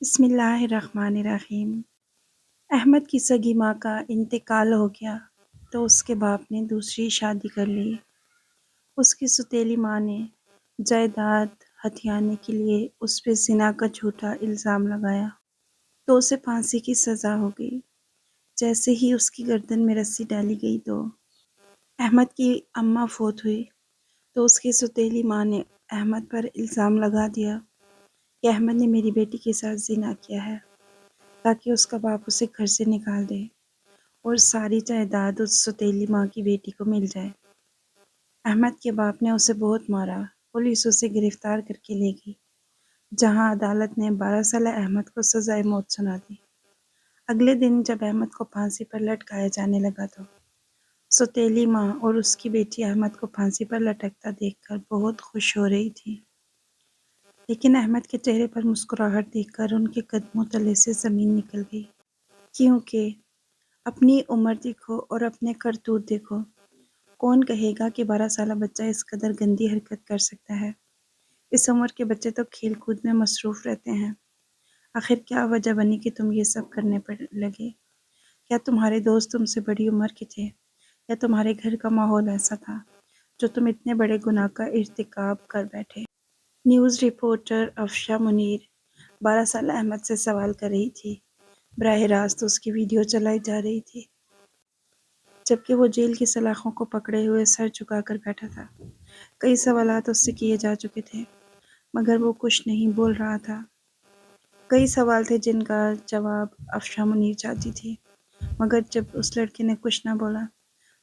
بسم اللہ الرحمن الرحیم۔ احمد کی سگی ماں کا انتقال ہو گیا تو اس کے باپ نے دوسری شادی کر لی۔ اس کی سوتیلی ماں نے جائیداد ہتھیانے کے لیے اس پہ زنا کا جھوٹا الزام لگایا تو اسے پھانسی کی سزا ہو گئی۔ جیسے ہی اس کی گردن میں رسی ڈالی گئی تو احمد کی اماں فوت ہوئی تو اس کی سوتیلی ماں نے احمد پر الزام لگا دیا کہ احمد نے میری بیٹی کے ساتھ زنا کیا ہے، تاکہ اس کا باپ اسے گھر سے نکال دے اور ساری جائیداد اس سوتیلی ماں کی بیٹی کو مل جائے۔ احمد کے باپ نے اسے بہت مارا۔ پولیس اسے گرفتار کر کے لے گئی، جہاں عدالت نے 12 سالہ احمد کو سزائے موت سنا دی۔ اگلے دن جب احمد کو پھانسی پر لٹکایا جانے لگا تو سوتیلی ماں اور اس کی بیٹی احمد کو پھانسی پر لٹکتا دیکھ کر بہت خوش ہو رہی تھی، لیکن احمد کے چہرے پر مسکراہٹ دیکھ کر ان کے قدموں تلے سے زمین نکل گئی، کیونکہ اپنی عمر دیکھو اور اپنے کرتوت دیکھو۔ کون کہے گا کہ 12 سالہ بچہ اس قدر گندی حرکت کر سکتا ہے؟ اس عمر کے بچے تو کھیل کود میں مصروف رہتے ہیں۔ آخر کیا وجہ بنی کہ تم یہ سب کرنے پر لگے؟ کیا تمہارے دوست تم سے بڑی عمر کے تھے، یا تمہارے گھر کا ماحول ایسا تھا جو تم اتنے بڑے گناہ کا ارتکاب کر بیٹھے؟ نیوز رپورٹر افشا منیر 12 سالہ احمد سے سوال کر رہی تھی۔ براہ راست اس کی ویڈیو چلائی جا رہی تھی، جبکہ وہ جیل کی سلاخوں کو پکڑے ہوئے سر جھکا کر بیٹھا تھا۔ کئی سوالات اس سے کیے جا چکے تھے، مگر وہ کچھ نہیں بول رہا تھا۔ کئی سوال تھے جن کا جواب افشا منیر چاہتی تھی، مگر جب اس لڑکے نے کچھ نہ بولا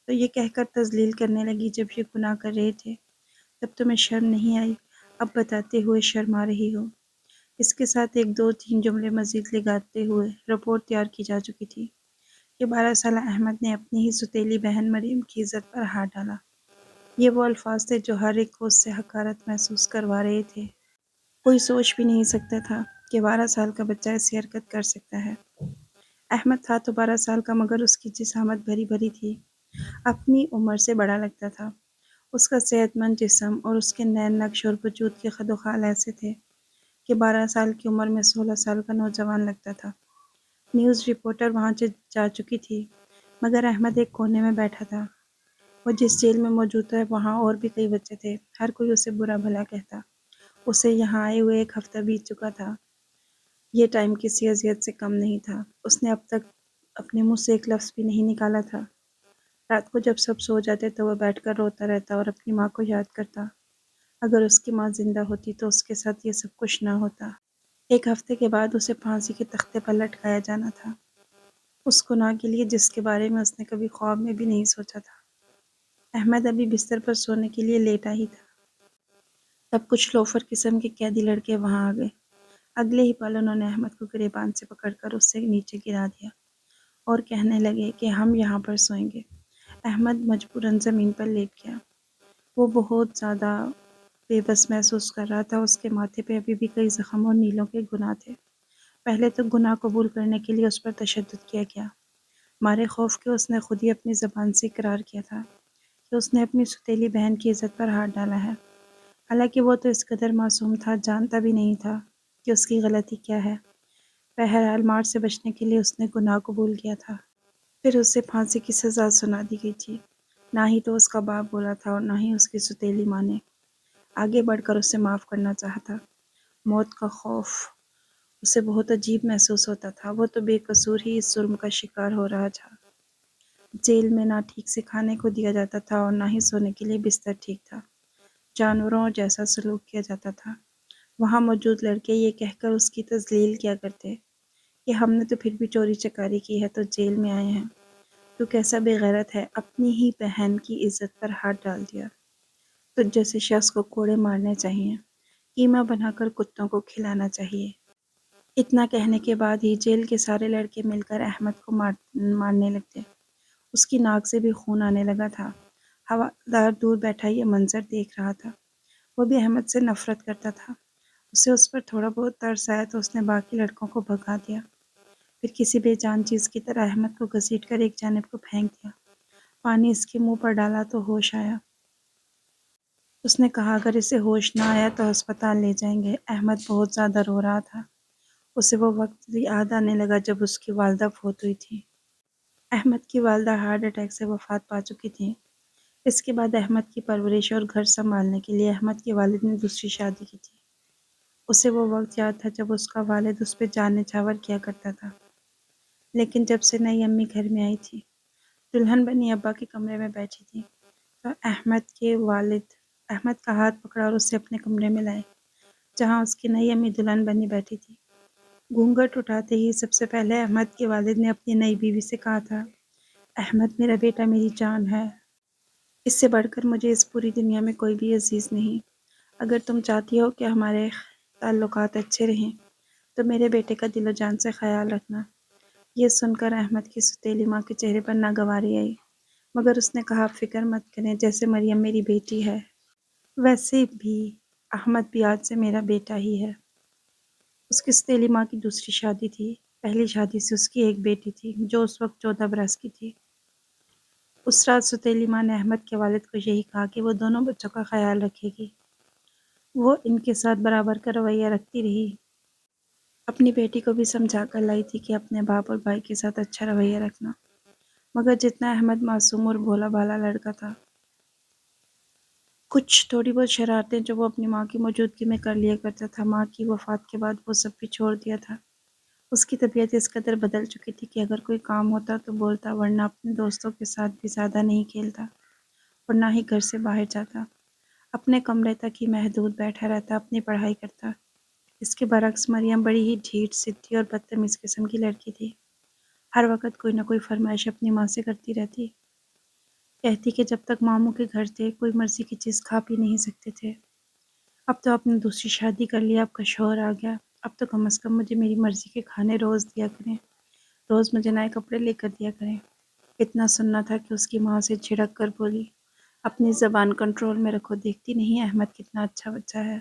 تو یہ کہہ کر تذلیل کرنے لگی، جب یہ گناہ کر رہے تھے تب تمہیں شرم نہیں آئی، اب بتاتے ہوئے شرما رہی ہو۔ اس کے ساتھ ایک دو تین جملے مزید لگاتے ہوئے رپورٹ تیار کی جا چکی تھی کہ 12 سالہ احمد نے اپنی ہی سوتیلی بہن مریم کی عزت پر ہاتھ ڈالا۔ یہ وہ الفاظ تھے جو ہر ایک کو اس سے حقارت محسوس کروا رہے تھے۔ کوئی سوچ بھی نہیں سکتا تھا کہ 12 سال کا بچہ ایسی حرکت کر سکتا ہے۔ احمد تھا تو 12 سال کا، مگر اس کی جسامت بھری بھری تھی، اپنی عمر سے بڑا لگتا تھا۔ اس کا صحت مند جسم اور اس کے نین نقش اور وجود کے خد و خال ایسے تھے کہ 12 سال کی عمر میں 16 سال کا نوجوان لگتا تھا۔ نیوز رپورٹر وہاں جا چکی تھی، مگر احمد ایک کونے میں بیٹھا تھا۔ وہ جس جیل میں موجود تھا وہاں اور بھی کئی بچے تھے، ہر کوئی اسے برا بھلا کہتا۔ اسے یہاں آئے ہوئے 1 ہفتہ بیت چکا تھا۔ یہ ٹائم کسی اذیت سے کم نہیں تھا۔ اس نے اب تک اپنے منہ سے ایک لفظ بھی نہیں نکالا تھا۔ رات کو جب سب سو جاتے تو وہ بیٹھ کر روتا رہتا اور اپنی ماں کو یاد کرتا۔ اگر اس کی ماں زندہ ہوتی تو اس کے ساتھ یہ سب کچھ نہ ہوتا۔ 1 ہفتے کے بعد اسے پھانسی کے تختے پر لٹکایا جانا تھا، اس گناہ کے لیے جس کے بارے میں اس نے کبھی خواب میں بھی نہیں سوچا تھا۔ احمد ابھی بستر پر سونے کے لیے لیٹا ہی تھا، تب کچھ لوفر قسم کے قیدی لڑکے وہاں آ گئے۔ اگلے ہی پل انہوں نے احمد کو گریبان سے پکڑ کر اس سے نیچے گرا دیا اور کہنے لگے کہ ہم یہاں پر سوئیں گے۔ احمد مجبوراً زمین پر لیٹ گیا۔ وہ بہت زیادہ بے بس محسوس کر رہا تھا۔ اس کے ماتھے پہ ابھی بھی کئی زخم اور نیلوں کے گناہ تھے۔ پہلے تو گناہ قبول کرنے کے لیے اس پر تشدد کیا گیا، مارے خوف کہ اس نے خود ہی اپنی زبان سے اقرار کیا تھا کہ اس نے اپنی سوتیلی بہن کی عزت پر ہاتھ ڈالا ہے، حالانکہ وہ تو اس قدر معصوم تھا، جانتا بھی نہیں تھا کہ اس کی غلطی کیا ہے۔ بہرحال مار سے بچنے کے لیے اس نے گناہ قبول کیا تھا۔ پھر اسے پھانسی کی سزا سنا دی گئی تھی۔ نہ ہی تو اس کا باپ بولا تھا اور نہ ہی اس کی سوتیلی ماں نے آگے بڑھ کر اسے معاف کرنا چاہا تھا۔ موت کا خوف اسے بہت عجیب محسوس ہوتا تھا۔ وہ تو بے قصور ہی اس جرم کا شکار ہو رہا تھا۔ جیل میں نہ ٹھیک سے کھانے کو دیا جاتا تھا اور نہ ہی سونے کے لیے بستر ٹھیک تھا۔ جانوروں جیسا سلوک کیا جاتا تھا۔ وہاں موجود لڑکے یہ کہہ کر اس کی تذلیل کیا کرتے کہ ہم نے تو پھر بھی چوری چکاری کی ہے تو جیل میں آئے ہیں، تو کیسا بے غیرت ہے، اپنی ہی بہن کی عزت پر ہاتھ ڈال دیا۔ تو جیسے شخص کو کوڑے مارنے چاہیے، قیمہ بنا کر کتوں کو کھلانا چاہیے۔ اتنا کہنے کے بعد ہی جیل کے سارے لڑکے مل کر احمد کو مارنے لگتے۔ اس کی ناک سے بھی خون آنے لگا تھا۔ ہوادار دور بیٹھا یہ منظر دیکھ رہا تھا۔ وہ بھی احمد سے نفرت کرتا تھا۔ اسے اس پر تھوڑا بہت ترس آیا تو اس نے باقی لڑکوں کو بھگا دیا، پھر کسی بے جان چیز کی طرح احمد کو گھسیٹ کر ایک جانب کو پھینک دیا۔ پانی اس کے منہ پر ڈالا تو ہوش آیا۔ اس نے کہا اگر اسے ہوش نہ آیا تو ہسپتال لے جائیں گے۔ احمد بہت زیادہ رو رہا تھا۔ اسے وہ وقت یاد آنے لگا جب اس کی والدہ فوت ہوئی تھی۔ احمد کی والدہ ہارٹ اٹیک سے وفات پا چکی تھیں۔ اس کے بعد احمد کی پرورش اور گھر سنبھالنے کے لیے احمد کے والد نے دوسری شادی کی تھی۔ اسے وہ وقت یاد تھا جب اس کا والد اس پہ جان نچھاور کیا کرتا تھا۔ لیکن جب سے نئی امی گھر میں آئی تھی، دلہن بنی ابا کے کمرے میں بیٹھی تھی، تو احمد کے والد احمد کا ہاتھ پکڑا اور اسے اپنے کمرے میں لائے، جہاں اس کی نئی امی دلہن بنی بیٹھی تھی۔ گھونگھٹ اٹھاتے ہی سب سے پہلے احمد کے والد نے اپنی نئی بیوی سے کہا تھا، احمد میرا بیٹا میری جان ہے۔ اس سے بڑھ کر مجھے اس پوری دنیا میں کوئی بھی عزیز نہیں۔ اگر تم چاہتی ہو کہ ہمارے تعلقات اچھے رہیں تو میرے بیٹے کا دل و جان سے خیال رکھنا۔ یہ سن کر احمد کی ستیلی ماں کے چہرے پر ناگواری آئی، مگر اس نے کہا، فکر مت کریں، جیسے مریم میری بیٹی ہے ویسے بھی احمد بھی آج سے میرا بیٹا ہی ہے۔ اس کی ستیلی ماں کی دوسری شادی تھی۔ پہلی شادی سے اس کی ایک بیٹی تھی جو اس وقت 14 برس کی تھی۔ اس رات ستیلی ماں نے احمد کے والد کو یہی کہا کہ وہ دونوں بچوں کا خیال رکھے گی۔ وہ ان کے ساتھ برابر کا رویہ رکھتی رہی۔ اپنی بیٹی کو بھی سمجھا کر لائی تھی کہ اپنے باپ اور بھائی کے ساتھ اچھا رویہ رکھنا، مگر جتنا احمد معصوم اور بھولا بھالا لڑکا تھا، کچھ تھوڑی بہت شرارتیں جو وہ اپنی ماں کی موجودگی میں کر لیا کرتا تھا، ماں کی وفات کے بعد وہ سب بھی چھوڑ دیا تھا۔ اس کی طبیعت اس قدر بدل چکی تھی کہ اگر کوئی کام ہوتا تو بولتا، ورنہ اپنے دوستوں کے ساتھ بھی زیادہ نہیں کھیلتا اور نہ ہی گھر سے باہر جاتا۔ اپنے کمرے تک ہی محدود بیٹھا رہتا، اپنی پڑھائی کرتا۔ اس کے برعکس مریم بڑی ہی ڈھیٹ، ضدی اور بدتمیز قسم کی لڑکی تھی۔ ہر وقت کوئی نہ کوئی فرمائش اپنی ماں سے کرتی رہتی۔ کہتی کہ جب تک ماموں کے گھر تھے کوئی مرضی کی چیز کھا پی نہیں سکتے تھے، اب تو آپ نے دوسری شادی کر لیا، آپ کا شوہر آ گیا، اب تو کم از کم مجھے میری مرضی کے کھانے روز دیا کریں، روز مجھے نئے کپڑے لے کر دیا کریں۔ اتنا سننا تھا کہ اس کی ماں سے جھڑک کر بولی، اپنی زبان کنٹرول میں رکھو، دیکھتی نہیں احمد کتنا اچھا بچہ ہے،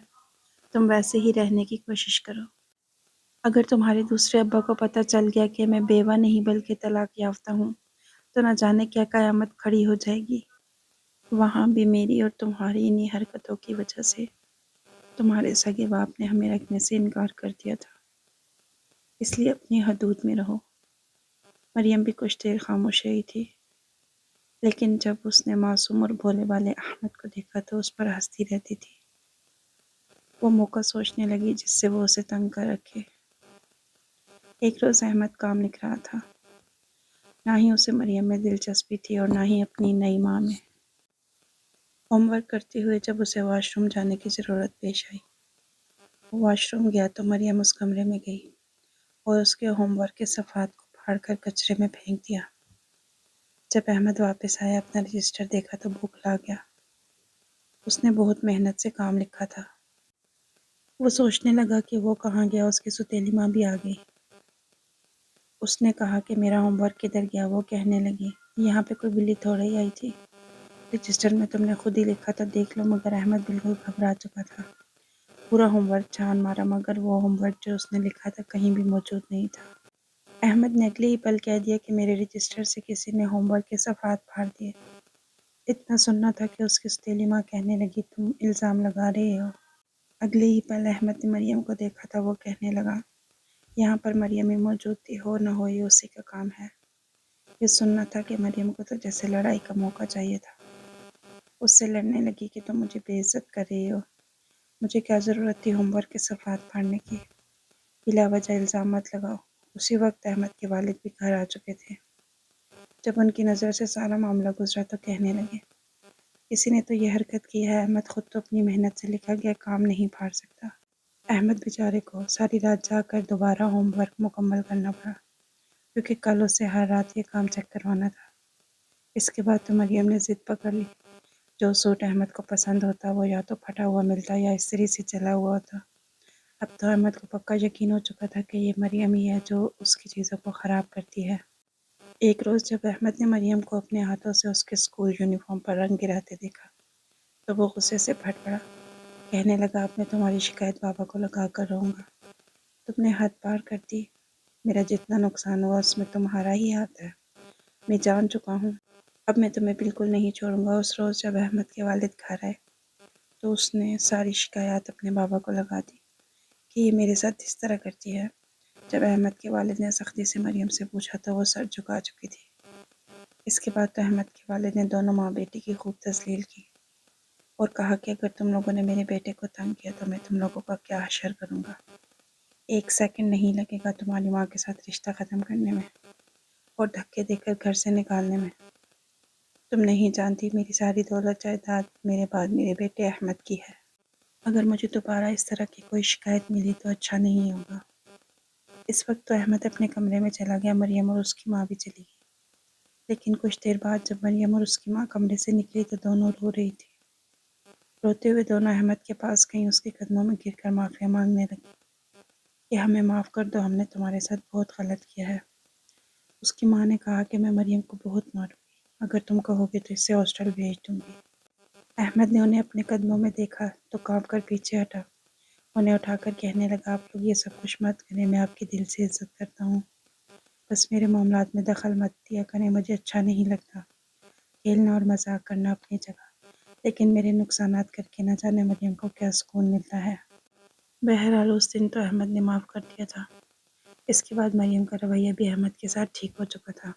تم ویسے ہی رہنے کی کوشش کرو۔ اگر تمہارے دوسرے ابا کو پتہ چل گیا کہ میں بیوہ نہیں بلکہ طلاق یافتہ ہوں تو نہ جانے کیا قیامت کھڑی ہو جائے گی۔ وہاں بھی میری اور تمہاری انہی حرکتوں کی وجہ سے تمہارے سگے باپ نے ہمیں رکھنے سے انکار کر دیا تھا، اس لیے اپنی حدود میں رہو۔ مریم بھی کچھ دیر خاموش رہی تھی، لیکن جب اس نے معصوم اور بھولے والے احمد کو دیکھا تو اس پر ہنستی رہتی تھی۔ وہ موقع سوچنے لگی جس سے وہ اسے تنگ کر رکھے۔ ایک روز احمد کام لکھ رہا تھا۔ نہ ہی اسے مریم میں دلچسپی تھی اور نہ ہی اپنی نئی ماں میں۔ ہوم ورک کرتے ہوئے جب اسے واش روم جانے کی ضرورت پیش آئی، وہ واش روم گیا تو مریم اس کمرے میں گئی اور اس کے ہوم ورک کے صفحات کو پھاڑ کر کچرے میں پھینک دیا۔ جب احمد واپس آیا، اپنا رجسٹر دیکھا تو بوکھلا گیا۔ اس نے بہت محنت سے کام لکھا تھا۔ وہ سوچنے لگا کہ وہ کہاں گیا، اس کی ستیلی ماں بھی آ گئی۔ اس نے کہا کہ میرا ہوم ورک کدھر گیا؟ وہ کہنے لگی، یہاں پہ کوئی بلی تھوڑے ہی آئی تھی، رجسٹر میں تم نے خود ہی لکھا تھا، دیکھ لو۔ مگر احمد بالکل گھبرا چکا تھا۔ پورا ہوم ورک چھان مارا مگر وہ ہوم ورک جو اس نے لکھا تھا کہیں بھی موجود نہیں تھا۔ احمد نے اگلے ہی پل کہہ دیا کہ میرے رجسٹر سے کسی نے ہوم ورک کے صفحات پھاڑ دیے۔ اتنا سننا تھا کہ اس کی ستیلی ماں کہنے لگی، تم الزام لگا رہے ہو۔ اگلے ہی پل احمد نے مریم کو دیکھا تھا، وہ کہنے لگا، یہاں پر مریم ہی موجود تھی، ہو نہ ہو یہ اسی کا کام ہے۔ یہ سننا تھا کہ مریم کو تو جیسے لڑائی کا موقع چاہیے تھا۔ اس سے لڑنے لگی کہ تم مجھے بے عزت کر رہی ہو، مجھے کیا ضرورت تھی ہوم ورک کے صفحات پھاڑنے کی، بلا وجہ الزام مت لگاؤ۔ اسی وقت احمد کے والد بھی گھر آ چکے تھے۔ جب ان کی نظر سے سارا معاملہ گزرا تو کہنے لگے، کسی نے تو یہ حرکت کی ہے، احمد خود تو اپنی محنت سے لکھا گیا کام نہیں پھاڑ سکتا۔ احمد بیچارے کو ساری رات جاگ کر دوبارہ ہوم ورک مکمل کرنا پڑا، کیونکہ کل اسے ہر رات یہ کام چیک کروانا تھا۔ اس کے بعد تو مریم نے ضد پکڑ لی، جو سوٹ احمد کو پسند ہوتا وہ یا تو پھٹا ہوا ملتا یا استری سے چلا ہوا ہوتا۔ اب تو احمد کو پکا یقین ہو چکا تھا کہ یہ مریم ہی ہے جو اس کی چیزوں کو خراب کرتی ہے۔ ایک روز جب احمد نے مریم کو اپنے ہاتھوں سے اس کے اسکول یونیفارم پر رنگ گراتے دیکھا تو وہ غصے سے پھٹ پڑا۔ کہنے لگا، اب میں تمہاری شکایت بابا کو لگا کر رہوں گا۔ تم نے حد پار کر دی، میرا جتنا نقصان ہوا اس میں تمہارا ہی ہاتھ ہے، میں جان چکا ہوں، اب میں تمہیں بالکل نہیں چھوڑوں گا۔ اس روز جب احمد کے والد گھر آئے تو اس نے ساری شکایات اپنے بابا کو لگا دی کہ یہ میرے ساتھ اس طرح کرتی ہے، جب احمد کے والد نے سختی سے مریم سے پوچھا تو وہ سر جھکا چکی تھی۔ اس کے بعد تو احمد کے والد نے دونوں ماں بیٹی کی خوب تذلیل کی اور کہا کہ اگر تم لوگوں نے میرے بیٹے کو تنگ کیا تو میں تم لوگوں کا کیا حشر کروں گا۔ 1 سیکنڈ نہیں لگے گا تمہاری ماں کے ساتھ رشتہ ختم کرنے میں اور دھکے دے کر گھر سے نکالنے میں۔ تم نہیں جانتی میری ساری دولت جائیداد میرے بعد میرے بیٹے احمد کی ہے۔ اگر مجھے دوبارہ اس طرح کی کوئی شکایت ملی تو اچھا نہیں ہوگا۔ اس وقت تو احمد اپنے کمرے میں چلا گیا، مریم اور اس کی ماں بھی چلی گئی۔ لیکن کچھ دیر بعد جب مریم اور اس کی ماں کمرے سے نکلی تو دونوں رو رہی تھی۔ روتے ہوئے دونوں احمد کے پاس گئیں، اس کے قدموں میں گر کر معافی مانگنے لگی کہ ہمیں معاف کر دو، ہم نے تمہارے ساتھ بہت غلط کیا ہے۔ اس کی ماں نے کہا کہ میں مریم کو بہت ماروں گی، اگر تم کہو گے تو اسے ہاسٹل بھیج دوں گی۔ احمد نے انہیں اپنے قدموں میں دیکھا تو کانپ کر پیچھے ہٹا، انہیں اٹھا کر کہنے لگا آپ لوگ یہ سب کچھ مت کریں، میں آپ کی دل سے عزت کرتا ہوں، بس میرے معاملات میں دخل مت دیا کریں، مجھے اچھا نہیں لگتا۔ کھیلنا اور مذاق کرنا اپنی جگہ، لیکن میرے نقصانات کر کے نہ جانے مریم کو کیا سکون ملتا ہے۔ بہرحال اس دن تو احمد نے معاف کر دیا تھا۔ اس کے بعد مریم کا رویہ بھی احمد کے ساتھ ٹھیک ہو چکا تھا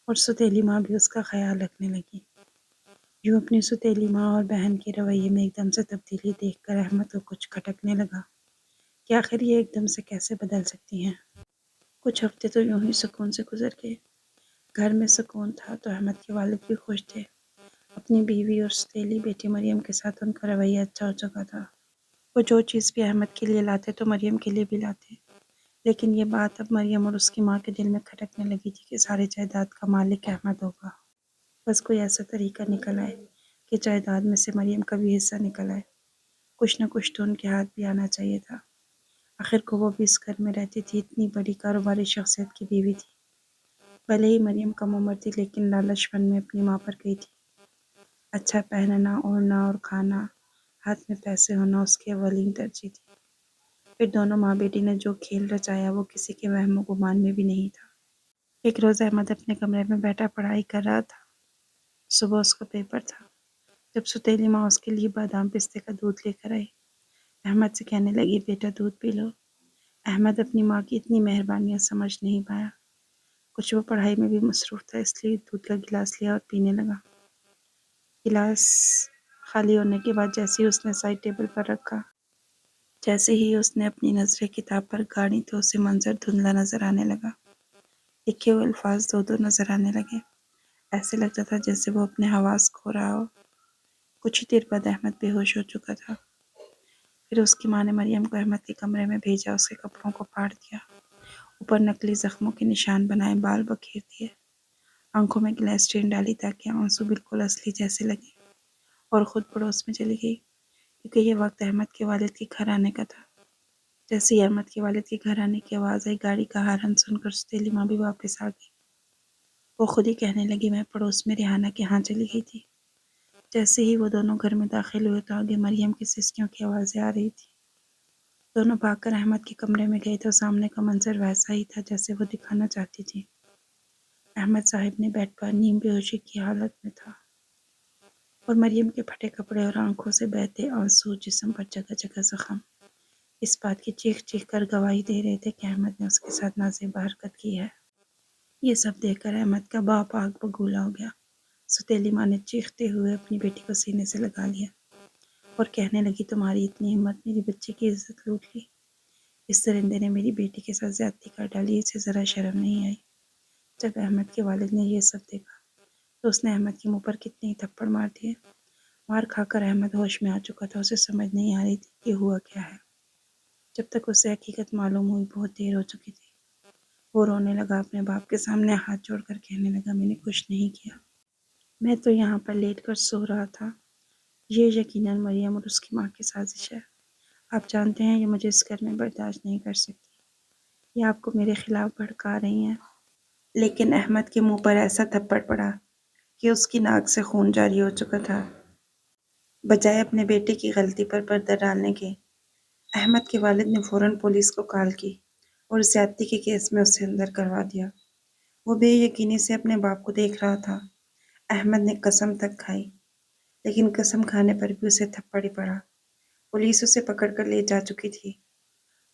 اور ستیلی ماں بھی اس کا خیال رکھنے لگی۔ یوں اپنی ستیلی ماں اور بہن کے رویے میں ایک دم سے تبدیلی دیکھ کر احمد کو کچھ کھٹکنے لگا کہ آخر یہ ایک دم سے کیسے بدل سکتی ہیں۔ کچھ ہفتے تو یوں ہی سکون سے گزر گئے۔ گھر میں سکون تھا تو احمد کے والد بھی خوش تھے۔ اپنی بیوی اور ستیلی بیٹی مریم کے ساتھ ان کا رویہ اچھا ہو چکا تھا۔ وہ جو چیز بھی احمد کے لیے لاتے تو مریم کے لیے بھی لاتے، لیکن یہ بات اب مریم اور اس کی ماں کے دل میں کھٹکنے لگی تھی کہ ساری جائیداد کا مالک احمد ہوگا۔ بس کوئی ایسا طریقہ نکل آئے کہ جائیداد میں سے مریم کا بھی حصہ نکل آئے۔ کچھ نہ کچھ تو ان کے ہاتھ بھی آنا چاہیے تھا۔ آخر کو وہ بھی اس گھر میں رہتی تھی، اتنی بڑی کاروباری شخصیت کی بیوی تھی۔ بھلے ہی مریم کم عمر تھی لیکن لالچ پن میں اپنی ماں پر گئی تھی۔ اچھا پہننا، اوڑھنا اور کھانا، ہاتھ میں پیسے ہونا اس کی اولین ترجیح تھی۔ پھر دونوں ماں بیٹی نے جو کھیل رچایا وہ کسی کے وہم و گمان میں بھی نہیں تھا۔ ایک روز احمد اپنے کمرے میں بیٹھا پڑھائی کر رہا تھا۔ صبح اس کا پیپر تھا۔ جب ستیلی ماں اس کے لیے بادام پستے کا دودھ لے کر آئی، احمد سے کہنے لگی بیٹا دودھ پی لو۔ احمد اپنی ماں کی اتنی مہربانیاں سمجھ نہیں پایا۔ کچھ وہ پڑھائی میں بھی مصروف تھا، اس لیے دودھ کا گلاس لیا اور پینے لگا۔ گلاس خالی ہونے کے بعد جیسے ہی اس نے سائڈ ٹیبل پر رکھا، جیسے ہی اس نے اپنی نظریں کتاب پر گاڑی تو اسے منظر دھندلا نظر آنے لگا۔ لکھے ہوئے الفاظ دو دو نظر آنے لگے، ایسے لگتا تھا جیسے وہ اپنے حواس کھو رہا ہو۔ کچھ ہی دیر بعد احمد بے ہوش ہو چکا تھا۔ پھر اس کی ماں نے مریم کو احمد کے کمرے میں بھیجا، اس کے کپڑوں کو پھاڑ دیا، اوپر نقلی زخموں کے نشان بنائے، بال بکھیر دیے، آنکھوں میں گلیسرین ڈالی تاکہ آنسو بالکل اصلی جیسے لگے، اور خود پڑوس میں چلی گئی کیونکہ یہ وقت احمد کے والد کے گھر آنے کا تھا۔ جیسے ہی احمد کے والد کے گھر آنے کی آواز آئی، گاڑی کا ہارن سن کر ستیلی ماں بھی واپس آ گئی۔ وہ خود ہی کہنے لگی میں پڑوس میں ریحانہ کے ہاں چلی گئی تھی۔ جیسے ہی وہ دونوں گھر میں داخل ہوئے تو آگے مریم کی سسکیوں کی آوازیں آ رہی تھی۔ دونوں بھاگ کر احمد کے کمرے میں گئے تو سامنے کا منظر ویسا ہی تھا جیسے وہ دکھانا چاہتی تھی۔ احمد صاحب نے بیڈ پر نیم بے ہوشی کی حالت میں تھا اور مریم کے پھٹے کپڑے اور آنکھوں سے بہتے آنسو، جسم پر جگہ جگہ زخم، اس بات کی چیخ چیخ کر گواہی دے رہے تھے کہ احمد نے اس کے ساتھ نازیبا حرکت کی ہے۔ یہ سب دیکھ کر احمد کا باپ آگ بگولا ہو گیا۔ ستیلی ماں نے چیختے ہوئے اپنی بیٹی کو سینے سے لگا لیا اور کہنے لگی تمہاری اتنی ہمت، میری بچی کی عزت لوٹ لی۔ اس درندے نے میری بیٹی کے ساتھ زیادتی کر ڈالی، اسے ذرا شرم نہیں آئی۔ جب احمد کے والد نے یہ سب دیکھا تو اس نے احمد کے منہ پر کتنے ہی تھپڑ مار دیے۔ مار کھا کر احمد ہوش میں آ چکا تھا، اسے سمجھ نہیں آ رہی تھی کہ ہوا کیا ہے۔ جب تک اسے حقیقت معلوم ہوئی بہت دیر ہو چکی تھی۔ وہ رونے لگا، اپنے باپ کے سامنے ہاتھ جوڑ کر کہنے لگا میں نے کچھ نہیں کیا، میں تو یہاں پر لیٹ کر سو رہا تھا۔ یہ یقیناً مریم اور اس کی ماں کی سازش ہے۔ آپ جانتے ہیں یہ مجھے اس گھر میں برداشت نہیں کر سکتی، یہ آپ کو میرے خلاف بھڑکا رہی ہیں۔ لیکن احمد کے منہ پر ایسا تھپڑ پڑا کہ اس کی ناک سے خون جاری ہو چکا تھا۔ بجائے اپنے بیٹے کی غلطی پر پردہ ڈالنے کے، احمد کے والد نے فوراً پولیس کو کال کی اور زیادتی کے کیس میں اسے اندر کروا دیا۔ وہ بے یقینی سے اپنے باپ کو دیکھ رہا تھا۔ احمد نے قسم تک کھائی، لیکن قسم کھانے پر بھی اسے تھپڑ ہی پڑا۔ پولیس اسے پکڑ کر لے جا چکی تھی۔